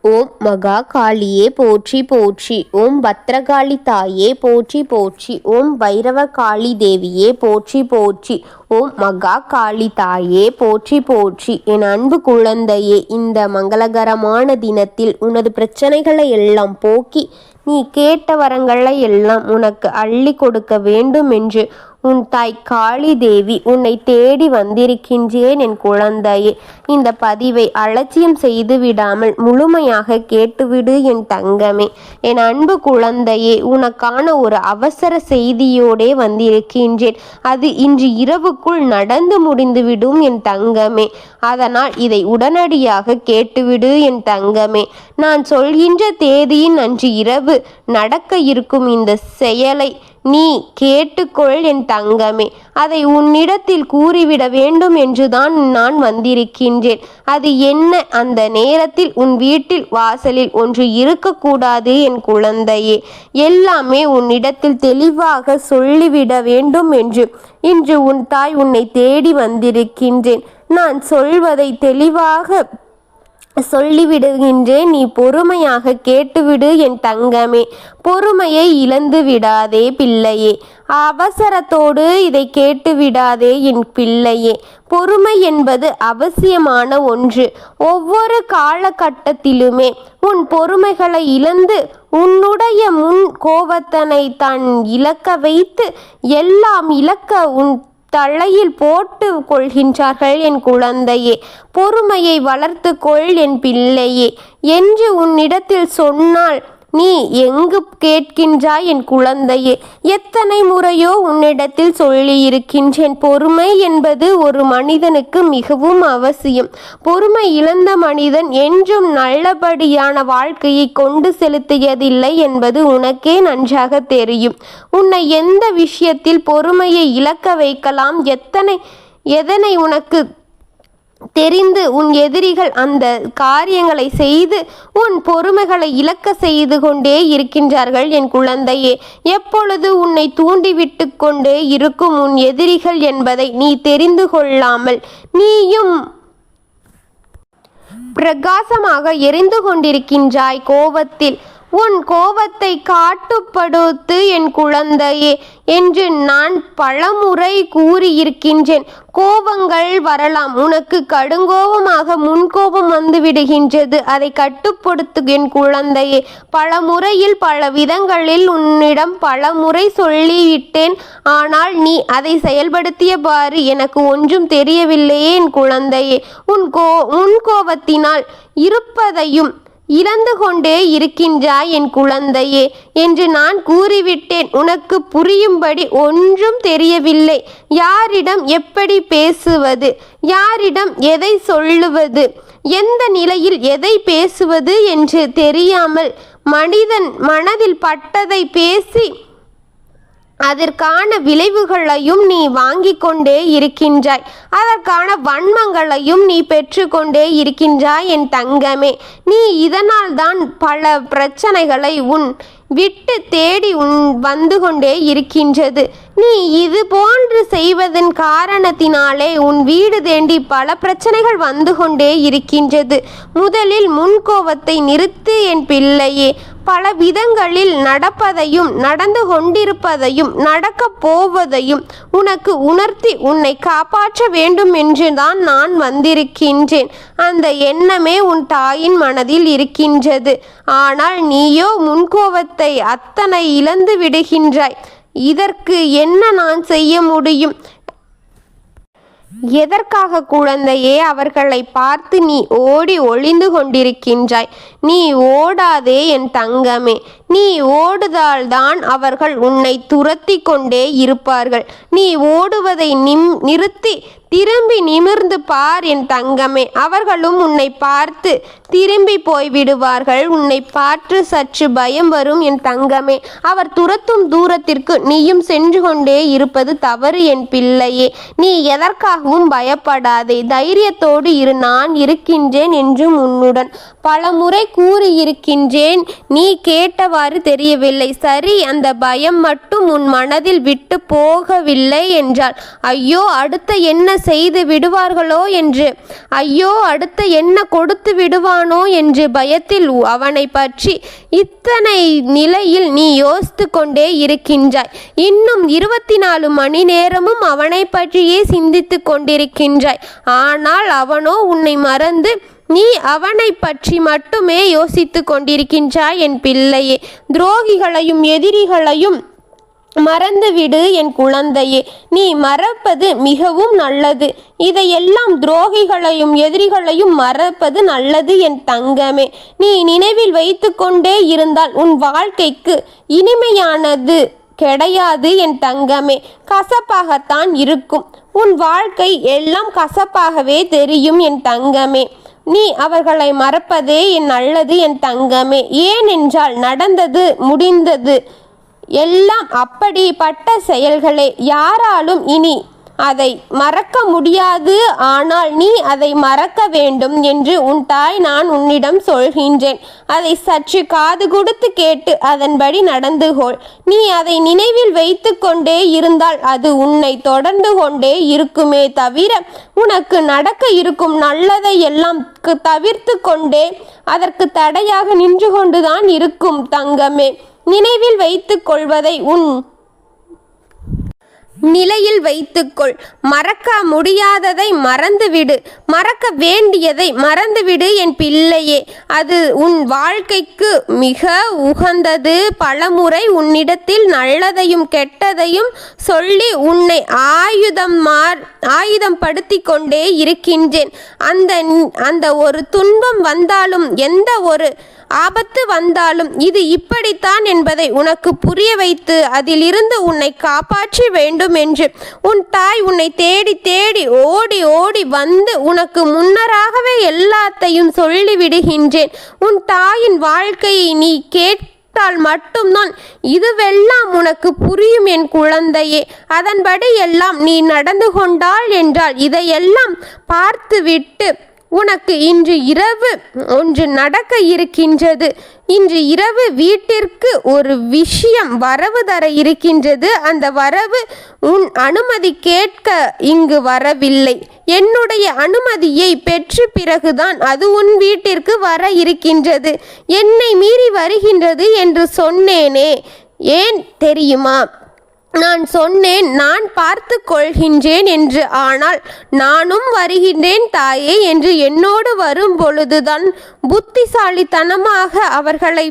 ஓம் மகா காளியே போற்றி போற்றி. ஓம் பத்ரகாளி தாயே போற்றி போற்றி. ஓம் பைரவ காளி தேவியே போற்றி போற்றி. ஓம் மகா காளி தாயே போற்றி போற்றி. என் அன்பு குழந்தையே, இந்த மங்களகரமான தினத்தில் உனது பிரச்சனைகளை எல்லாம் போக்கி நீ கேட்ட வரங்களை எல்லாம் உனக்கு அள்ளி கொடுக்க வேண்டும் என்று உன் தாய் காளி தேவி உன்னை தேடி வந்திருக்கின்றேன். என் குழந்தையே, இந்த பதிவை அலட்சியம் செய்து விடாமல் முழுமையாக கேட்டுவிடு என் தங்கமே. என் அன்பு குழந்தையே, உனக்கான ஒரு அவசர செய்தியோடே வந்திருக்கின்றேன். அது இன்று இரவுக்குள் நடந்து முடிந்துவிடும் என் தங்கமே. அதனால் இதை உடனடியாக கேட்டுவிடு என் தங்கமே. நான் சொல்கின்ற தேதியின் அன்று இரவு நடக்க இருக்கும் இந்த செயலை நீ கேட்டுக்கொள் என் தங்கமே. அதை உன்னிடத்தில் கூறிவிட வேண்டும் என்றுதான் நான் வந்திருக்கின்றேன். அது என்ன? அந்த நேரத்தில் உன் வீட்டில் வாசலில் ஒன்று இருக்கக்கூடாது என் குழந்தையே. எல்லாமே உன்னிடத்தில் தெளிவாக சொல்லிவிட வேண்டும் என்று இன்று உன் தாய் உன்னை தேடி வந்திருக்கின்றேன். நான் சொல்வதை தெளிவாக சொல்லிவிடுகின்றேன். நீ பொறுமையாக கேட்டுவிடு என் தங்கமே. பொறுமையை இழந்து விடாதே பிள்ளையே. அவசரத்தோடு இதை கேட்டுவிடாதே என் பிள்ளையே. பொறுமை என்பது அவசியமான ஒன்று. ஒவ்வொரு காலகட்டத்திலுமே உன் பொறுமைகளை இழந்து உன்னுடைய முன் கோபத்தனை தான் இழக்க வைத்து எல்லாம் இழக்க உன் தலையில் போட்டு கொள்கின்றார்கள் என் குழந்தையே. பொறுமையை வளர்த்து கொள் என் பிள்ளையே என்று உன்னிடத்தில் சொன்னால் நீ எங்கு கேட்கின்றாய் என் குழந்தையே? எத்தனை முறையோ உன்னிடத்தில் சொல்லியிருக்கின்றேன். பொறுமை என்பது ஒரு மனிதனுக்கு மிகவும் அவசியம். பொறுமை இழந்த மனிதன் என்றும் நல்லபடியான வாழ்க்கையை கொண்டு செலுத்தியதில்லை என்பது உனக்கே நன்றாக தெரியும். உன்னை எந்த விஷயத்தில் பொறுமையை இழக்க வைக்கலாம், எதனை உனக்கு தெரிந்து உன் எதிரிகள் அந்த காரியங்களை செய்து உன் பொறுமைகளை இழக்க செய்து கொண்டே இருக்கின்றார்கள் என் குழந்தையே. எப்பொழுது உன்னை தூண்டிவிட்டு கொண்டே இருக்கும் உன் எதிரிகள் என்பதை நீ தெரிந்து கொள்ளாமல் நீயும் பிரகாசமாக எரிந்து கொண்டிருக்கின்றாய் கோபத்தில். உன் கோபத்தை காட்டுப்படுத்து என் குழந்தையே என்று நான் பலமுறை கூறியிருக்கின்றேன். கோபங்கள் வரலாம். உனக்கு கடுங்கோபமாக முன்கோபம் வந்து விடுகின்றது. அதை கட்டுப்படுத்து என் குழந்தையே. பல முறையில் பல விதங்களில் உன்னிடம் பல முறை சொல்லிவிட்டேன். ஆனால் நீ அதை செயல்படுத்தியவாறு எனக்கு ஒன்றும் தெரியவில்லையே என் குழந்தையே. உன் முன்கோபத்தினால் இருப்பதையும் இழந்து கொண்டே இருக்கின்றாய் என் குழந்தையே என்று நான் கூறிவிட்டேன். உனக்கு புரியும்படி ஒன்றும் தெரியவில்லை. யாரிடம் எப்படி பேசுவது, யாரிடம் எதை சொல்லுவது, எந்த நிலையில் எதை பேசுவது என்று தெரியாமல் மனிதன் மனதில் பட்டதை பேசி அதற்கான விளைவுகளையும் நீ வாங்கி கொண்டே இருக்கின்றாய். அதற்கான வன்மங்களையும் நீ பெற்றுக்கொண்டே இருக்கின்றாய் என் தங்கமே. நீ இதனால் தான் பல பிரச்சனைகளை உன் விட்டு தேடி வந்து கொண்டே இருக்கின்றது. நீ இது போன்று செய்வதன் காரணத்தினாலே உன் வீடு தேண்டி பல பிரச்சனைகள் வந்து கொண்டே இருக்கின்றது. முதலில் முன்கோபத்தை நிறுத்து என் பிள்ளையே. பல விதங்களில் நடப்பதையும் நடந்து கொண்டிருப்பதையும் நடக்கப் போவதையும் உனக்கு உணர்த்தி உன்னை காப்பாற்ற வேண்டும் என்று தான் நான் வந்திருக்கின்றேன். அந்த எண்ணமே உன் தாயின் மனதில் இருக்கின்றது. ஆனால் நீயோ முன்கோபத்தை அத்தனை இழந்து விடுகின்றாய். இதற்கு என்ன நான் செய்ய முடியும்? எதற்காக குழந்தையே அவர்களை பார்த்து நீ ஓடி ஒளிந்து கொண்டிருக்கின்றாய்? நீ ஓடாதே என் தங்கமே. நீ ஓடுதால்தான் அவர்கள் உன்னை துரத்தி கொண்டே இருப்பார்கள். நீ ஓடுவதை நிறுத்தி திரும்பி நிமிர்ந்து பார் என் தங்கமே. அவர்களும் உன்னை பார்த்து திரும்பி போய்விடுவார்கள். உன்னை பார்த்து சற்று பயம் வரும் என் தங்கமே. அவர் துரத்தும் தூரத்திற்கு நீயும் சென்று கொண்டே இருப்பது தவறு என் பிள்ளையே. நீ எதற்காகவும் பயப்படாதே. தைரியத்தோடு இரு. நான் இருக்கின்றேன் என்றும் உன்னுடன் பல முறை கூறியிருக்கின்றேன். நீ கேட்டவாறு தெரியவில்லை. சரி, அந்த பயம் மட்டும் உன் மனதில் விட்டு போகவில்லை என்றால் ஐயோ அடுத்த என்ன செய்து விடுவார்களோ என்று, ஐயோ அடுத்து என்ன கொடுத்து விடுவானோ என்று பயத்தில் அவனை பற்றி இத்தனை நிலையில் நீ யோசித்து கொண்டே இருக்கின்றாய். இன்னும் 24 மணி நேரமும் அவனை பற்றியே சிந்தித்து கொண்டிருக்கின்றாய். ஆனால் அவனோ உன்னை மறந்து நீ அவனை பற்றி மட்டுமே யோசித்து கொண்டிருக்கின்றாய். என் பிள்ளையே, துரோகிகளையும் எதிரிகளையும் மறந்துவிடு என் குழந்தையே. நீ மறப்பது மிகவும் நல்லது. இதையெல்லாம் துரோகிகளையும் எதிரிகளையும் மறப்பது நல்லது என் தங்கமே. நீ நினைவில் வைத்து கொண்டே இருந்தால் உன் வாழ்க்கைக்கு இனிமையானது கிடையாது என் தங்கமே. கசப்பாகத்தான் இருக்கும். உன் வாழ்க்கை எல்லாம் கசப்பாகவே தெரியும் என் தங்கமே. நீ அவர்களை மறப்பதே என் நல்லது என் தங்கமே. ஏனென்றால் நடந்தது முடிந்தது எல்லாம் அப்படிப்பட்ட செயல்களே. யாராலும் இனி அதை மறக்க முடியாது. ஆனால் நீ அதை மறக்க வேண்டும் என்று உன் தாய் நான் உன்னிடம் சொல்கின்றேன். அதை சற்று காது கொடுத்து கேட்டு அதன்படி நடந்து கொள். நீ அதை நினைவில் வைத்து கொண்டே இருந்தால் அது உன்னை தொடர்ந்து கொண்டே இருக்குமே தவிர உனக்கு நடக்க இருக்கும் நல்லதை எல்லாம் தவிர்த்து கொண்டே அதற்கு தடையாக நின்று கொண்டுதான் இருக்கும் தங்கமே. நினைவில் வைத்துக் கொள்வதை உன் நிலையில் வைத்துக்கொள். மறக்க முடியாததை மறந்துவிடு, மறக்க வேண்டியதை மறந்துவிடு என் பிள்ளையே. அது உன் வாழ்க்கைக்கு மிக உகந்தது. பலமுறை உன்னிடத்தில் நல்லதையும் கெட்டதையும் சொல்லி உன்னை ஆயுதம் படுத்தி கொண்டே இருக்கின்றேன். அந்த ஒரு துன்பம் வந்தாலும் எந்த ஒரு ஆபத்து வந்தாலும் இது இப்படித்தான் என்பதை உனக்கு புரிய வைத்து அதிலிருந்து உன்னை காப்பாற்ற வேண்டும் என்று உன் தாய் உன்னை தேடி தேடி ஓடி ஓடி வந்து உனக்கு முன்னராகவே எல்லாத்தையும் சொல்லிவிடுகின்றேன். உன் தாயின் வாழ்க்கையை நீ கேட்டால் மட்டும்தான் இதுவெல்லாம் உனக்கு புரியும் என் குழந்தையே. அதன்படி எல்லாம் நீ நடந்து கொண்டாள் என்றால் இதையெல்லாம் பார்த்துவிட்டு உனக்கு இன்று இரவு ஒன்று நடக்க இருக்கின்றது. இன்று இரவு வீட்டிற்கு ஒரு விஷயம் வரவு தர இருக்கின்றது. அந்த வரவு உன் அனுமதி கேட்க இங்கு வரவில்லை. என்னுடைய அனுமதியை பெற்ற பிறகுதான் அது உன் வீட்டிற்கு வர இருக்கின்றது. என்னை மீறி வருகின்றது என்று சொன்னேனே, ஏன் தெரியுமா? நான் சொன்னேன் நான் பார்த்து கொள்கின்றேன் என்று. ஆனால் நானும் வருகின்றேன் தாயே என்று என்னோடு வரும் பொழுதுதான் புத்திசாலித்தனமாக அவர்களை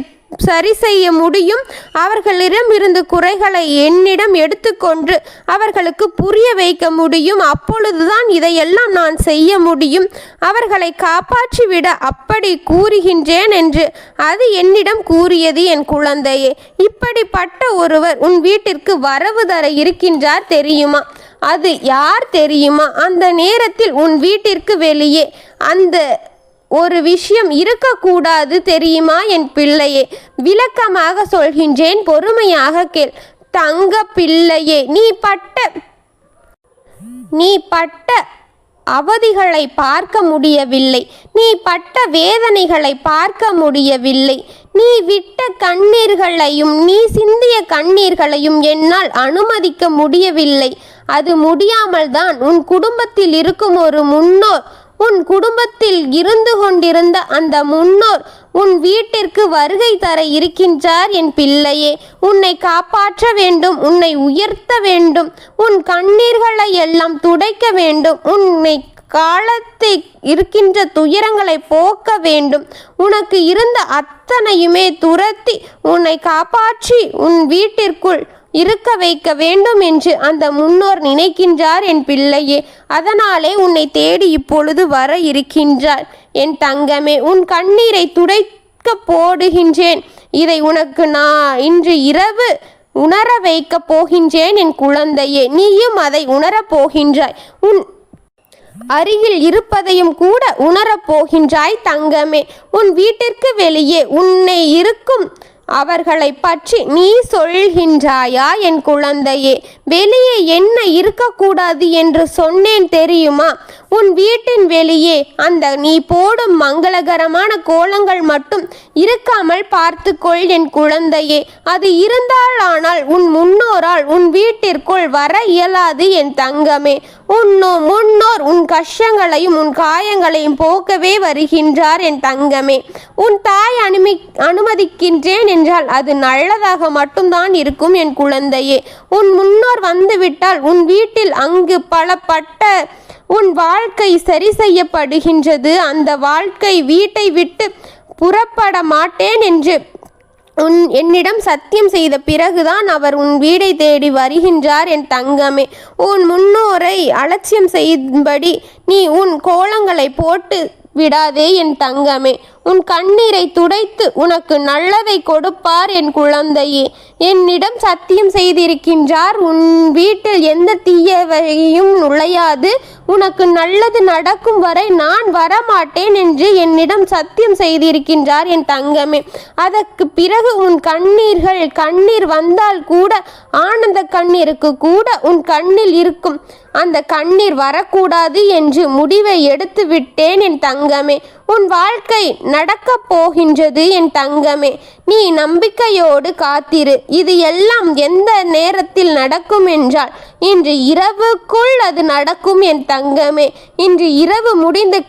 சரி செய்ய முடியும். அவர்களிடம் இருந்து குறைகளை என்னிடம் எடுத்துக்கொண்டு அவர்களுக்கு புரிய வைக்க முடியும். அப்பொழுதுதான் இதையெல்லாம் நான் செய்ய முடியும். அவர்களை காப்பாற்றிவிட அப்படி கூறுகின்றேன் என்று அது என்னிடம் கூறியது என் குழந்தையே. இப்படிப்பட்ட ஒருவர் உன் வீட்டிற்கு வரவு தர இருக்கின்றார் தெரியுமா? அது யார் தெரியுமா? அந்த நேரத்தில் உன் வீட்டிற்கு வெளியே அந்த ஒரு விஷயம் இருக்கக்கூடாது தெரியுமா என் பிள்ளையே? விளக்கமாக சொல்கின்றேன், பொறுமையாக கேள். தங்க பிள்ளையே, நீ பட்ட அவதிகளை பார்க்க முடியவில்லை. நீ பட்ட வேதனைகளை பார்க்க முடியவில்லை. நீ விட்ட கண்ணீர்களையும் நீ சிந்திய கண்ணீர்களையும் என்னால் அனுமதிக்க முடியவில்லை. அது முடியாமல் தான் உன் குடும்பத்தில் இருக்கும் ஒரு முன்னோர், உன் குடும்பத்தில் இருந்து கொண்டிருந்த அந்த முன்னோர் உன் வீட்டிற்கு வருகை தர இருக்கின்றார் என் பிள்ளையே. உன்னை காப்பாற்ற வேண்டும், உன்னை உயர்த்த வேண்டும், உன் கண்ணீர்களை எல்லாம் துடைக்க வேண்டும், உன்னை காலத்தில் இருக்கின்ற துயரங்களை போக்க வேண்டும். உனக்கு இருந்த அத்தனையுமே துரத்தி உன்னை காப்பாற்றி உன் வீட்டிற்குள் இருக்க வைக்க வேண்டும் என்று அந்த முன்னோர் நினைக்கின்றார் என் பிள்ளையே. அதனாலே உன்னை தேடி இப்பொழுது வர இருக்கின்றார் என் தங்கமே. உன் கண்ணீரை துடைக்க போடுகின்றேன். இதை உனக்கு நான் இன்று இரவு உணர வைக்க போகின்றேன் என் குழந்தையே. நீயும் அதை உணரப் போகின்றாய். உன் அருகில் இருப்பதையும் கூட உணரப் போகின்றாய் தங்கமே. உன் வீட்டிற்கு வெளியே உன்னை இருக்கும் அவர்களை பற்றி நீ சொல்கின்றாயா என் குழந்தையே? வெளியே என்ன இருக்கக்கூடாது என்று சொன்னேன் தெரியுமா? உன் வீட்டின் வெளியே அந்த நீ போடும் மங்களகரமான கோலங்கள் மட்டும் இருக்காமல் பார்த்துக்கொள் என் குழந்தையே. அது இருந்தாலானால் உன் முன்னோரால் உன் வீட்டிற்குள் வர இயலாது என் தங்கமே. முன்னோர் உன் கஷ்டங்களையும் உன் காயங்களையும் போக்கவே வருகின்றார் என் தங்கமே. உன் தாய் அனுமதிக்கின்றேன் என்றால் அது நல்லதாக மட்டும்தான் இருக்கும் என் குழந்தையே. உன் முன்னோர் வந்துவிட்டால் உன் வீட்டில் அங்கு பலப்பட்ட உன் வாழ்க்கை சரி செய்யப்படுகின்றது. அந்த வாழ்க்கை வீட்டை விட்டு புறப்பட மாட்டேன் என்று என்னிடம் சத்தியம் செய்த பிறகுதான் அவர் உன் வீடை தேடி வருகின்றார் என் தங்கமே. உன் முன்னோரை அலட்சியம் செய்யும்படி நீ உன் கோலங்களை போட்டு விடாதே என் தங்கமே. உன் கண்ணீரை துடைத்து உனக்கு நல்லதை கொடுப்பார் என் குழந்தையே. என்னிடம் சத்தியம் செய்திருக்கின்றார், உன் வீட்டில் எந்த தீயவையும் நுழையாது, உனக்கு நல்லது நடக்கும் வரை நான் வரமாட்டேன் என்று என்னிடம் சத்தியம் செய்திருக்கின்றார் என் தங்கமே. அதற்கு பிறகு உன் கண்ணீர் வந்தால் கூட ஆனந்த கண்ணீருக்கு கூட உன் கண்ணில் இருக்கும் அந்த கண்ணீர் வரக்கூடாது என்று முடிவை எடுத்து விட்டேன் என் தங்கமே. உன் வாழ்க்கை நடக்கப் போகின்றது என் தங்கமே. நீ நம்பிக்கையோடு காத்திரு. இது எல்லாம் எந்த நேரத்தில் நடக்கும் என்றால் இன்று இரவுக்குள் அது நடக்கும் என் தங்கமே. இன்று இரவு முடிந்து